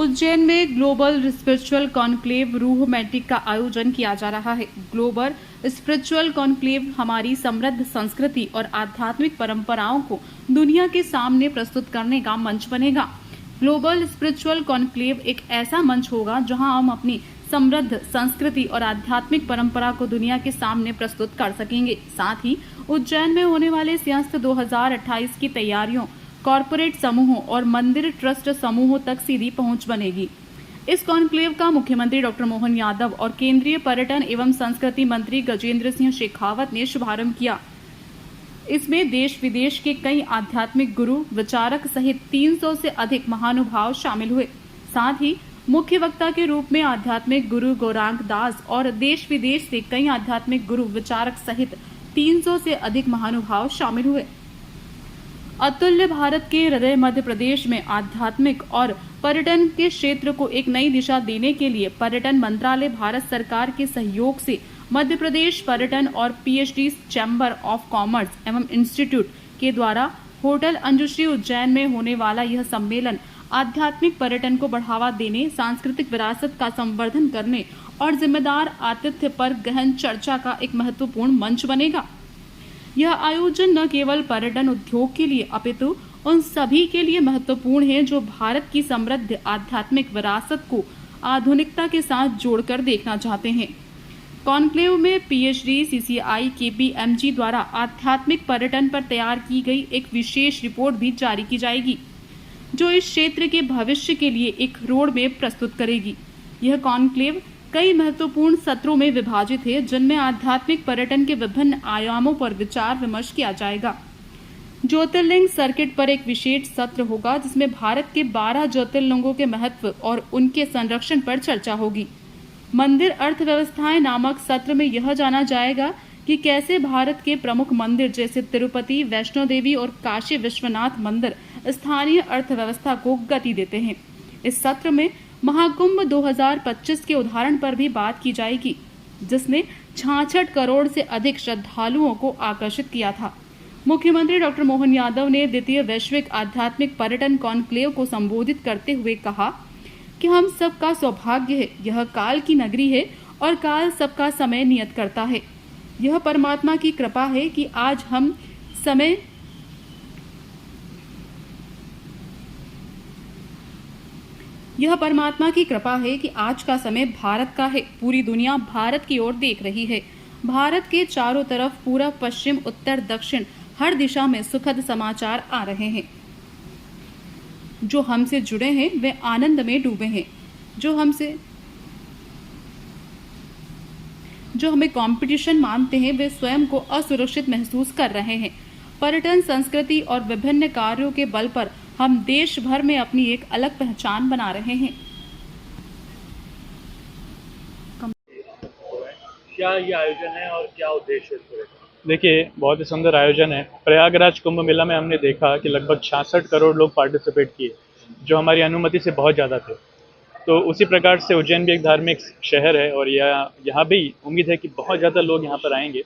उज्जैन में global spiritual conclave रूह मैटिक का आयोजन किया जा रहा है। ग्लोबल स्पिरिचुअल कॉन्क्लेव हमारी समृद्ध संस्कृति और आध्यात्मिक परंपराओं को दुनिया के सामने प्रस्तुत करने का मंच बनेगा। ग्लोबल स्पिरिचुअल कॉन्क्लेव एक ऐसा मंच होगा जहां हम अपनी समृद्ध संस्कृति और आध्यात्मिक परंपरा को दुनिया के सामने प्रस्तुत कर सकेंगे। साथ ही उज्जैन में होने वाले सिंहस्थ 2028 की तैयारियों कॉरपोरेट समूहों और मंदिर ट्रस्ट समूहों तक सीधी पहुंच बनेगी। इस कॉन्क्लेव का मुख्यमंत्री डॉक्टर मोहन यादव और केंद्रीय पर्यटन एवं संस्कृति मंत्री गजेंद्र सिंह शेखावत ने शुभारंभ किया। इसमें देश विदेश के कई आध्यात्मिक गुरु विचारक सहित 300 से अधिक महानुभाव शामिल हुए। साथ ही मुख्य वक्ता के रूप में आध्यात्मिक गुरु गौरांग दास और देश विदेश से कई आध्यात्मिक गुरु विचारक सहित 300 से अधिक महानुभाव शामिल हुए। अतुल्य भारत के हृदय मध्य प्रदेश में आध्यात्मिक और पर्यटन के क्षेत्र को एक नई दिशा देने के लिए पर्यटन मंत्रालय भारत सरकार के सहयोग से मध्य प्रदेश पर्यटन और पीएचडी चैम्बर ऑफ कॉमर्स एवं इंस्टीट्यूट के द्वारा होटल अंजुश्री उज्जैन में होने वाला यह सम्मेलन आध्यात्मिक पर्यटन को बढ़ावा देने, सांस्कृतिक विरासत का संवर्धन करने और जिम्मेदार आतिथ्य पर गहन चर्चा का एक महत्वपूर्ण मंच बनेगा। यह आयोजन न केवल पर्यटन उद्योग के लिए अपितु उन सभी के लिए महत्वपूर्ण है जो भारत की समृद्ध आध्यात्मिक विरासत को आधुनिकता के साथ जोड़कर देखना चाहते हैं। कॉन्क्लेव में पीएचडी सीसीआई केपीएमजी द्वारा आध्यात्मिक पर्यटन पर तैयार की गई एक विशेष रिपोर्ट भी जारी की जाएगी, जो इस क्षेत्र के भविष्य के लिए एक रोड मैप प्रस्तुत करेगी। यह कॉन्क्लेव कई महत्वपूर्ण सत्रों में विभाजित है, जिनमें आध्यात्मिक पर्यटन के विभिन्न आयामों पर विचार विमर्श किया जाएगा। ज्योतिर्लिंग सर्किट पर एक विशेष सत्र होगा, जिसमें भारत के 12 ज्योतिर्लिंगों के महत्व और उनके संरक्षण पर चर्चा होगी। मंदिर अर्थव्यवस्थाएं नामक सत्र में यह जाना जाएगा कि कैसे भारत के प्रमुख मंदिर जैसे तिरुपति, वैष्णो देवी और काशी विश्वनाथ मंदिर स्थानीय अर्थव्यवस्था को गति देते हैं। इस सत्र में महाकुंभ 2025 के उदाहरण पर भी बात की जाएगी, जिसने 66 करोड़ से अधिक श्रद्धालुओं को आकर्षित किया था। मुख्यमंत्री डॉक्टर मोहन यादव ने द्वितीय वैश्विक आध्यात्मिक पर्यटन कॉन्क्लेव को संबोधित करते हुए कहा कि हम सबका सौभाग्य है, यह काल की नगरी है और काल सबका समय नियत करता है। यह परमात्मा की कृपा है कि आज हम समय यह परमात्मा की कृपा है कि आज का समय भारत का है। पूरी दुनिया भारत की ओर देख रही है। भारत के चारों तरफ पूर्व, पश्चिम, उत्तर, दक्षिण हर दिशा में सुखद समाचार आ रहे हैं। जो हमसे जुड़े हैं वे आनंद में डूबे हैं। जो हमें कंपटीशन मानते हैं वे स्वयं को असुरक्षित महसूस कर रहे हैं। पर्यटन, संस्कृति और विभिन्न कार्यों के बल पर हम देश भर में अपनी एक अलग पहचान बना रहे हैं। क्या ये आयोजन है और क्या उद्देश्य है? देखिए, बहुत ही सुंदर आयोजन है। प्रयागराज कुंभ मेला में हमने देखा कि लगभग 66 करोड़ लोग पार्टिसिपेट किए, जो हमारी अनुमति से बहुत ज़्यादा थे। तो उसी प्रकार से उज्जैन भी एक धार्मिक शहर है और यहाँ भी उम्मीद है कि बहुत ज़्यादा लोग यहाँ पर आएंगे।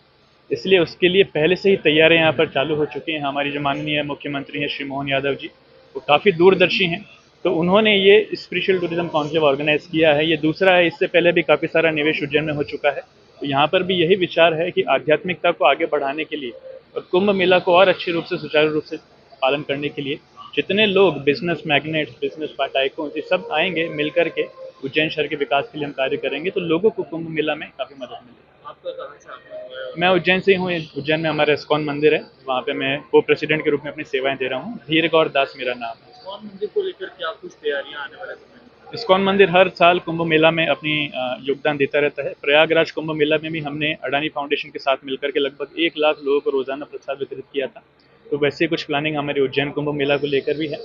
इसलिए उसके लिए पहले से ही तैयारियां यहाँ पर चालू हो चुकी हैं। हमारी जो माननीय मुख्यमंत्री हैं श्री मोहन यादव जी, वो काफ़ी दूरदर्शी हैं, तो उन्होंने ये स्पिरिचुअल टूरिज्म कॉन्क्लेव ऑर्गेनाइज किया है। ये दूसरा है, इससे पहले भी काफ़ी सारा निवेश उज्जैन में हो चुका है। तो यहाँ पर भी यही विचार है कि आध्यात्मिकता को आगे बढ़ाने के लिए और कुंभ मेला को और अच्छे रूप से, सुचारू रूप से पालन करने के लिए जितने लोग बिजनेस मैग्नेट्स, बिजनेस टाइकून्स, ये सब आएंगे मिल करके उज्जैन शहर के विकास के लिए हम कार्य करेंगे, तो लोगों को कुंभ मेला में काफ़ी मदद मिलेगी। आपका कहाँ से आता है? मैं उज्जैन से ही हूँ। उज्जैन में हमारा इस्कॉन मंदिर है, वहाँ पे मैं को प्रेसिडेंट के रूप में अपनी सेवाएं दे रहा हूँ। धीर गौर दास मेरा नाम है। इस्कॉन मंदिर को लेकर क्या कुछ तैयारियां आने वाले समय में? इस्कॉन मंदिर हर साल कुंभ मेला में अपनी योगदान देता रहता है। प्रयागराज कुंभ मेला में भी हमने अडानी फाउंडेशन के साथ मिलकर के लगभग 1 लाख लोगों को रोजाना प्रसाद वितरित किया था। तो वैसे कुछ प्लानिंग हमारे उज्जैन कुंभ मेला को लेकर भी है।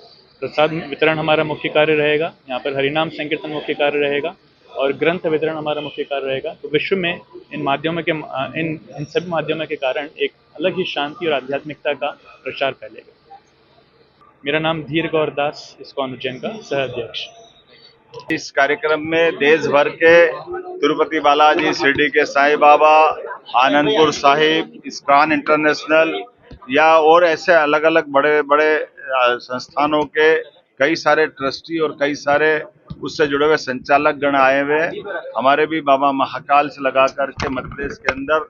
प्रसाद वितरण हमारा मुख्य कार्य रहेगा, यहाँ पर हरिनाम संकीर्तन मुख्य कार्य रहेगा और ग्रंथ वितरण हमारा मुख्य कार्य रहेगा। तो विश्व में इन सभी माध्यमों के कारण एक अलग ही शांति और आध्यात्मिकता का प्रचार फैलेगा। मेरा नाम धीर गौर दास, इस्कॉन उज्जैन का सह अध्यक्ष। इस कार्यक्रम में देश भर के तिरुपति बालाजी, शिरडी के साईं बाबा, आनंदपुर साहिब, इस्कॉन इंटरनेशनल या और ऐसे अलग अलग बड़े बड़े संस्थानों के कई सारे ट्रस्टी और कई सारे उससे जुड़े हुए संचालक गण आए हुए हैं। हमारे भी बाबा महाकाल से लगा करके मध्य प्रदेश के अंदर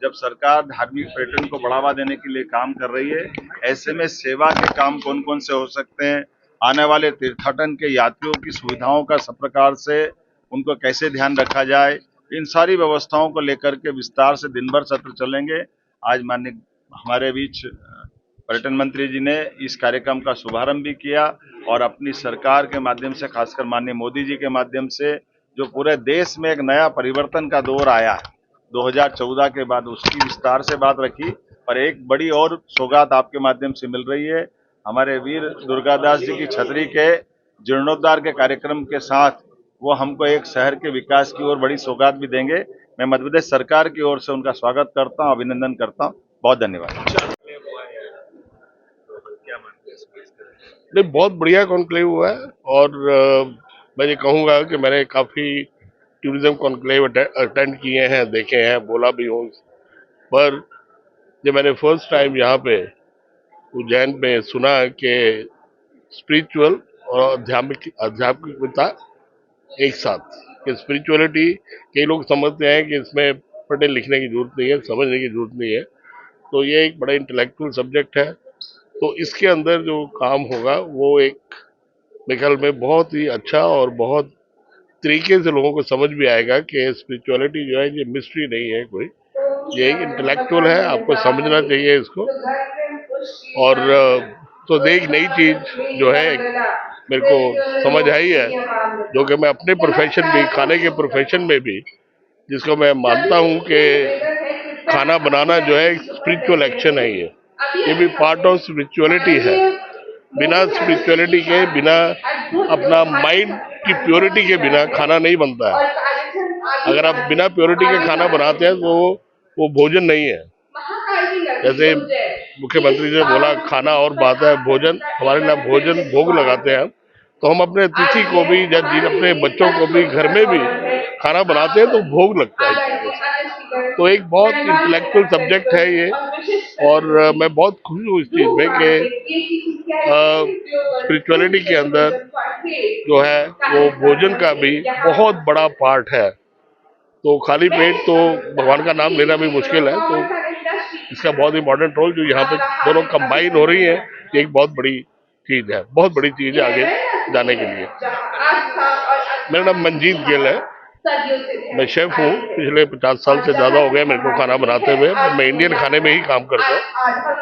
जब सरकार धार्मिक पर्यटन को बढ़ावा देने के लिए काम कर रही है, ऐसे में सेवा के काम कौन कौन से हो सकते हैं, आने वाले तीर्थाटन के यात्रियों की सुविधाओं का सब प्रकार से उनको कैसे ध्यान रखा जाए, इन सारी व्यवस्थाओं को लेकर के विस्तार से दिन भर सत्र चलेंगे। आज माननीय हमारे बीच पर्यटन मंत्री जी ने इस कार्यक्रम का शुभारंभ भी किया और अपनी सरकार के माध्यम से, खासकर माननीय मोदी जी के माध्यम से जो पूरे देश में एक नया परिवर्तन का दौर आया है 2014 के बाद, उसकी विस्तार से बात रखी। पर एक बड़ी और सौगात आपके माध्यम से मिल रही है, हमारे वीर दुर्गादास जी की छतरी के जीर्णोद्धार के कार्यक्रम के साथ वो हमको एक शहर के विकास की ओर बड़ी सौगात भी देंगे। मैं मध्य प्रदेश सरकार की ओर से उनका स्वागत करता हूं, अभिनंदन करता हूं। बहुत धन्यवाद। नहीं, बहुत बढ़िया कॉन्क्लेव हुआ है और मैं ये कहूँगा कि मैंने काफ़ी टूरिज्म कॉन्क्लेव अटेंड किए हैं, देखे हैं, बोला भी हूँ। पर जब मैंने फर्स्ट टाइम यहाँ पे उज्जैन में सुना कि स्पिरिचुअल और आध्यात्मिकता एक साथ, कि स्पिरिचुअलिटी कई लोग समझते हैं कि इसमें पढ़ने लिखने की जरूरत नहीं है, समझने की जरूरत नहीं है, तो ये एक बड़ा इंटेलेक्चुअल सब्जेक्ट है। तो इसके अंदर जो काम होगा वो एक मेरे ख्याल में बहुत ही अच्छा और बहुत तरीके से लोगों को समझ भी आएगा कि स्पिरिचुअलिटी जो है ये मिस्ट्री नहीं है कोई, ये एक इंटेलेक्चुअल है, आपको समझना चाहिए इसको। और तो एक नई चीज जो है मेरे को समझ आई है, जो कि मैं अपने प्रोफेशन में, खाने के प्रोफेशन में भी, जिसको मैं मानता हूँ कि खाना बनाना जो है स्पिरिचुअल एक्शन है, ये भी पार्ट ऑफ स्पिरिचुअलिटी है। बिना स्पिरिचुअलिटी के, बिना अपना माइंड की प्योरिटी के बिना खाना नहीं बनता है। अगर आप बिना प्योरिटी के खाना बनाते हैं तो वो भोजन नहीं है। जैसे मुख्यमंत्री ने बोला खाना और बात है भोजन, हमारे लिए भोजन भोग लगाते हैं, तो हम अपने अतिथि को भी या अपने बच्चों को भी घर में भी खाना बनाते हैं तो भोग लगता है। तो एक बहुत इंटेलेक्चुअल सब्जेक्ट है ये, और मैं बहुत खुश हूँ इस चीज में कि स्पिरिचुअलिटी के अंदर जो है वो भोजन का भी बहुत बड़ा पार्ट है। तो खाली पेट तो भगवान का नाम लेना भी मुश्किल है, तो इसका बहुत इंपॉर्टेंट रोल जो यहाँ पे दोनों कंबाइन हो रही है, ये एक बहुत बड़ी चीज है, बहुत बड़ी चीज है आगे जाने के लिए। मेरा नाम मंजीत गिल है, मैं शेफ हूँ, पिछले 50 साल से ज्यादा हो गए मेरे को खाना बनाते हुए। मैं इंडियन खाने में ही काम करता हूँ।